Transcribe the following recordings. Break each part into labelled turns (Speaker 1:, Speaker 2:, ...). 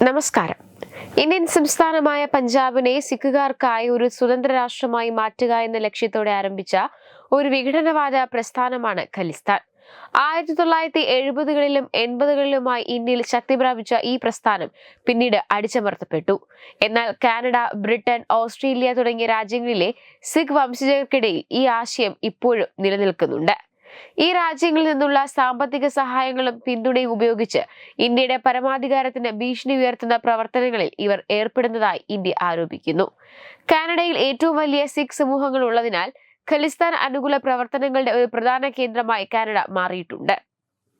Speaker 1: നമസ്കാരം. ഇന്ത്യൻ സംസ്ഥാനമായ പഞ്ചാബിനെ സിഖുകാർക്കായി ഒരു സ്വതന്ത്ര രാഷ്ട്രമായി മാറ്റുക എന്ന ലക്ഷ്യത്തോടെ ആരംഭിച്ച ഒരു വിഘടനവാദ പ്രസ്ഥാനമാണ് ഖലിസ്ഥാൻ. 1970കളിലും 80കളിലുമായി ഇന്ത്യയിൽ ശക്തി പ്രാപിച്ച ഈ പ്രസ്ഥാനം പിന്നീട് അടിച്ചമർത്തപ്പെട്ടു. എന്നാൽ കാനഡ, ബ്രിട്ടൻ, ഓസ്ട്രേലിയ തുടങ്ങിയ രാജ്യങ്ങളിലെ സിഖ് വംശജർക്കിടയിൽ ഈ ആശയം ഇപ്പോഴും നിലനിൽക്കുന്നുണ്ട്. ഈ രാജ്യങ്ങളിൽ നിന്നുള്ള സാമ്പത്തിക സഹായങ്ങളും പിന്തുണയും ഉപയോഗിച്ച് ഇന്ത്യയുടെ പരമാധികാരത്തിന് ഭീഷണി ഉയർത്തുന്ന പ്രവർത്തനങ്ങളിൽ ഇവർ ഏർപ്പെടുന്നതായി ഇന്ത്യ ആരോപിക്കുന്നു. കാനഡയിൽ ഏറ്റവും വലിയ സിഖ് സമൂഹങ്ങൾ ഉള്ളതിനാൽ ഖലിസ്ഥാൻ അനുകൂല പ്രവർത്തനങ്ങളുടെ ഒരു പ്രധാന കേന്ദ്രമായി കാനഡ മാറിയിട്ടുണ്ട്.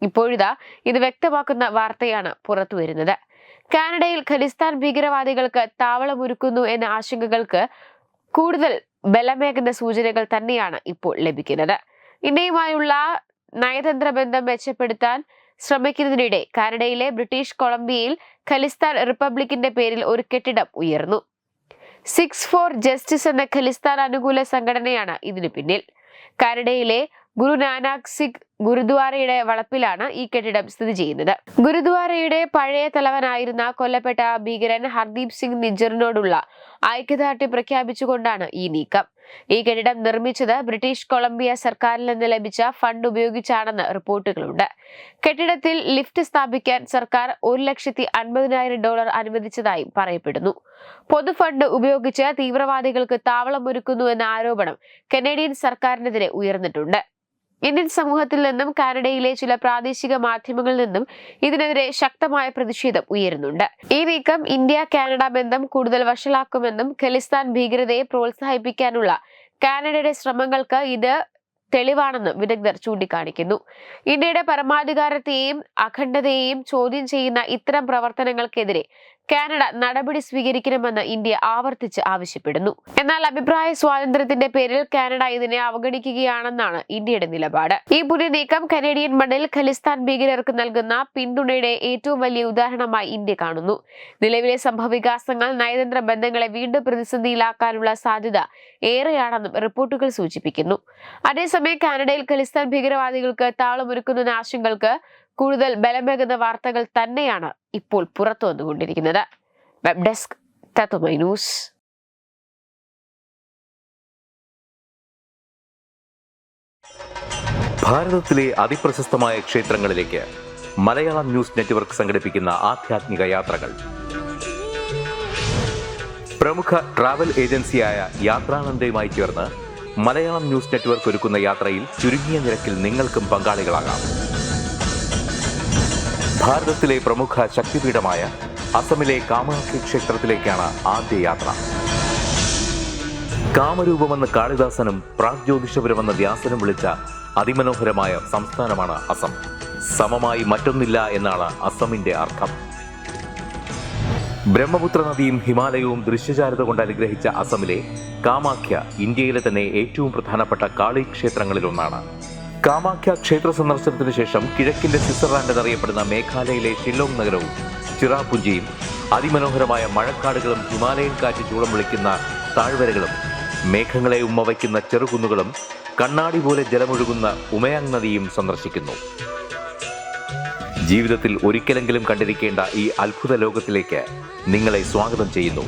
Speaker 1: ഇപ്പോഴിതാ ഇത് വ്യക്തമാക്കുന്ന വാർത്തയാണ് പുറത്തുവരുന്നത്. കാനഡയിൽ ഖലിസ്ഥാൻ ഭീകരവാദികൾക്ക് താവളമൊരുക്കുന്നു എന്ന ആശങ്കകൾക്ക് കൂടുതൽ ബലമേകുന്ന സൂചനകൾ തന്നെയാണ് ഇപ്പോൾ ലഭിക്കുന്നത്. ഇന്ത്യയുമായുള്ള നയതന്ത്ര ബന്ധം മെച്ചപ്പെടുത്താൻ ശ്രമിക്കുന്നതിനിടെ കാനഡയിലെ ബ്രിട്ടീഷ് കൊളംബിയയിൽ ഖലിസ്ഥാൻ റിപ്പബ്ലിക്കിന്റെ പേരിൽ ഒരു കെട്ടിടം ഉയർന്നു. സിഖ്സ് ഫോർ ജസ്റ്റിസ് എന്ന ഖലിസ്ഥാൻ അനുകൂല സംഘടനയാണ് ഇതിനു പിന്നിൽ. കാനഡയിലെ ഗുരു നാനാക്ക് സിഖ് ഗുരുദ്വാരയുടെ വളപ്പിലാണ് ഈ കെട്ടിടം സ്ഥിതി ചെയ്യുന്നത്. ഗുരുദ്വാരയുടെ പഴയ തലവനായിരുന്ന കൊല്ലപ്പെട്ട ഭീകരൻ ഹർദീപ് സിംഗ് നിജ്ജറിനോടുള്ള ഐക്യദാർഢ്യം പ്രഖ്യാപിച്ചുകൊണ്ടാണ് ഈ നീക്കം. ഈ കെട്ടിടം നിർമ്മിച്ചത് ബ്രിട്ടീഷ് കൊളംബിയ സർക്കാരിൽ നിന്ന് ലഭിച്ച ഫണ്ട് ഉപയോഗിച്ചാണെന്ന് റിപ്പോർട്ടുകളുണ്ട്. കെട്ടിടത്തിൽ ലിഫ്റ്റ് സ്ഥാപിക്കാൻ സർക്കാർ $150,000 അനുവദിച്ചതായും പറയപ്പെടുന്നു. പൊതുഫണ്ട് ഉപയോഗിച്ച് തീവ്രവാദികൾക്ക് താവളമൊരുക്കുന്നു എന്ന ആരോപണം കനേഡിയൻ സർക്കാരിനെതിരെ ഉയർന്നിട്ടുണ്ട്. ഇന്ത്യൻ സമൂഹത്തിൽ നിന്നും കാനഡയിലെ ചില പ്രാദേശിക മാധ്യമങ്ങളിൽ നിന്നും ഇതിനെതിരെ ശക്തമായ പ്രതിഷേധം ഉയരുന്നുണ്ട്. ഈ നീക്കം ഇന്ത്യ കാനഡ ബന്ധം കൂടുതൽ വഷളാക്കുമെന്നും ഖലിസ്ഥാൻ ഭീകരതയെ പ്രോത്സാഹിപ്പിക്കാനുള്ള കാനഡയുടെ ശ്രമങ്ങൾക്ക് ഇത് തെളിവാണെന്നും വിദഗ്ധർ ചൂണ്ടിക്കാണിക്കുന്നു. ഇന്ത്യയുടെ പരമാധികാരത്തെയും അഖണ്ഡതയെയും ചോദ്യം ചെയ്യുന്ന ഇത്തരം പ്രവർത്തനങ്ങൾക്കെതിരെ കാനഡ നടപടി സ്വീകരിക്കണമെന്ന് ഇന്ത്യ ആവർത്തിച്ച് ആവശ്യപ്പെടുന്നു. എന്നാൽ അഭിപ്രായ സ്വാതന്ത്ര്യത്തിന്റെ പേരിൽ കാനഡ ഇതിനെ അവഗണിക്കുകയാണെന്നാണ് ഇന്ത്യയുടെ നിലപാട്. ഈ പുതിയ നീക്കം കനേഡിയൻ മണ്ണിൽ ഖലിസ്ഥാൻ ഭീകരർക്ക് നൽകുന്ന പിന്തുണയുടെ ഏറ്റവും വലിയ ഉദാഹരണമായി ഇന്ത്യ കാണുന്നു. നിലവിലെ സംഭവവികാസങ്ങൾ നയതന്ത്ര ബന്ധങ്ങളെ വീണ്ടും പ്രതിസന്ധിയിലാക്കാനുള്ള സാധ്യത ഏറെയാണെന്നും റിപ്പോർട്ടുകൾ സൂചിപ്പിക്കുന്നു. അതേസമയം കാനഡയിൽ ഖലിസ്ഥാൻ ഭീകരവാദികൾക്ക് താളമൊരുക്കുന്ന ആശങ്കകൾക്ക് കൂടുതൽ ബലമേകുന്ന വാർത്തകൾ തന്നെയാണ് ഇപ്പോൾ പുറത്തു വന്നുകൊണ്ടിരിക്കുന്നത്. വെബ് ഡെസ്ക് തത്വമൈ ന്യൂസ്.
Speaker 2: ഭാരതത്തിലെ അതിപ്രശസ്തമായ ക്ഷേത്രങ്ങളിലേക്ക് മലയാളം ന്യൂസ് നെറ്റ്വർക്ക് സംഘടിപ്പിക്കുന്ന ആധ്യാത്മിക യാത്രകൾ. പ്രമുഖ ട്രാവൽ ഏജൻസിയായ യാത്രാനന്ദയുമായി ചേർന്ന് മലയാളം ന്യൂസ് നെറ്റ്വർക്ക് ഒരുക്കുന്ന യാത്രയിൽ ചുരുങ്ങിയ നിരക്കിൽ നിങ്ങൾക്കും പങ്കാളികളാകാം. ഭാരതത്തിലെ പ്രമുഖ ശക്തിപീഠമായ അസമിലെ കാമാഖ്യ ക്ഷേത്രത്തിലേക്കാണ് ആദ്യ യാത്ര. കാമരൂപമെന്ന് കാളിദാസനും പ്രാഗ്ജ്യോതിഷപുരമെന്ന വ്യാസനും വിളിച്ച അതിമനോഹരമായ സംസ്ഥാനമാണ് അസം. സമമായി മറ്റൊന്നില്ല എന്നാണ് അസമിന്റെ അർത്ഥം. ബ്രഹ്മപുത്ര നദിയും ഹിമാലയവും ദൃശ്യചാരുത കൊണ്ട് അനുഗ്രഹിച്ച അസമിലെ കാമാഖ്യ ഇന്ത്യയിലെ തന്നെ ഏറ്റവും പ്രധാനപ്പെട്ട കാളി ക്ഷേത്രങ്ങളിലൊന്നാണ്. കാമാഖ്യ ക്ഷേത്ര സന്ദർശനത്തിന് ശേഷം കിഴക്കിന്റെ സ്വിറ്റ്സർലാൻഡ് എന്നറിയപ്പെടുന്ന മേഘാലയയിലെ ഷില്ലോങ് നഗരവും ചിറാപുഞ്ചിയും അതിമനോഹരമായ മഴക്കാടുകളും ഹിമാലയൻ കാറ്റ് ചൂളം വിളിക്കുന്ന താഴ്വരകളും മേഘങ്ങളെ ഉമ്മവയ്ക്കുന്ന ചെറുകുന്നുകളും കണ്ണാടി പോലെ ജലമൊഴുകുന്ന ഉമയാങ് നദിയും സന്ദർശിക്കുന്നു. ജീവിതത്തിൽ ഒരിക്കലെങ്കിലും കണ്ടിരിക്കേണ്ട ഈ അത്ഭുത ലോകത്തിലേക്ക് നിങ്ങളെ സ്വാഗതം ചെയ്യുന്നു.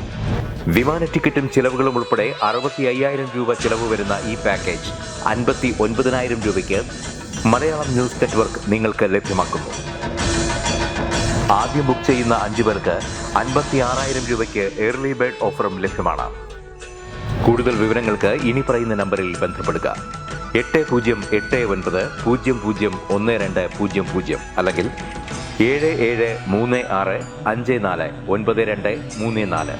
Speaker 2: വിമാന ടിക്കറ്റും ചിലവുകളും ഉൾപ്പെടെ 65,000 രൂപ ചിലവ് വരുന്ന ഈ പാക്കേജ് 59,000 രൂപയ്ക്ക് മലയാളം ന്യൂസ് നെറ്റ്വർക്ക് നിങ്ങൾക്ക് ലഭ്യമാക്കുന്നു. ആദ്യം ബുക്ക് ചെയ്യുന്ന 5 പേർക്ക് 56,000 രൂപയ്ക്ക് ഏർലി ബേർഡ് ഓഫറും ലഭ്യമാണ്. കൂടുതൽ വിവരങ്ങൾക്ക് ഇനി പറയുന്ന നമ്പറിൽ ബന്ധപ്പെടുക. 8089001200 അല്ലെങ്കിൽ 7736549234.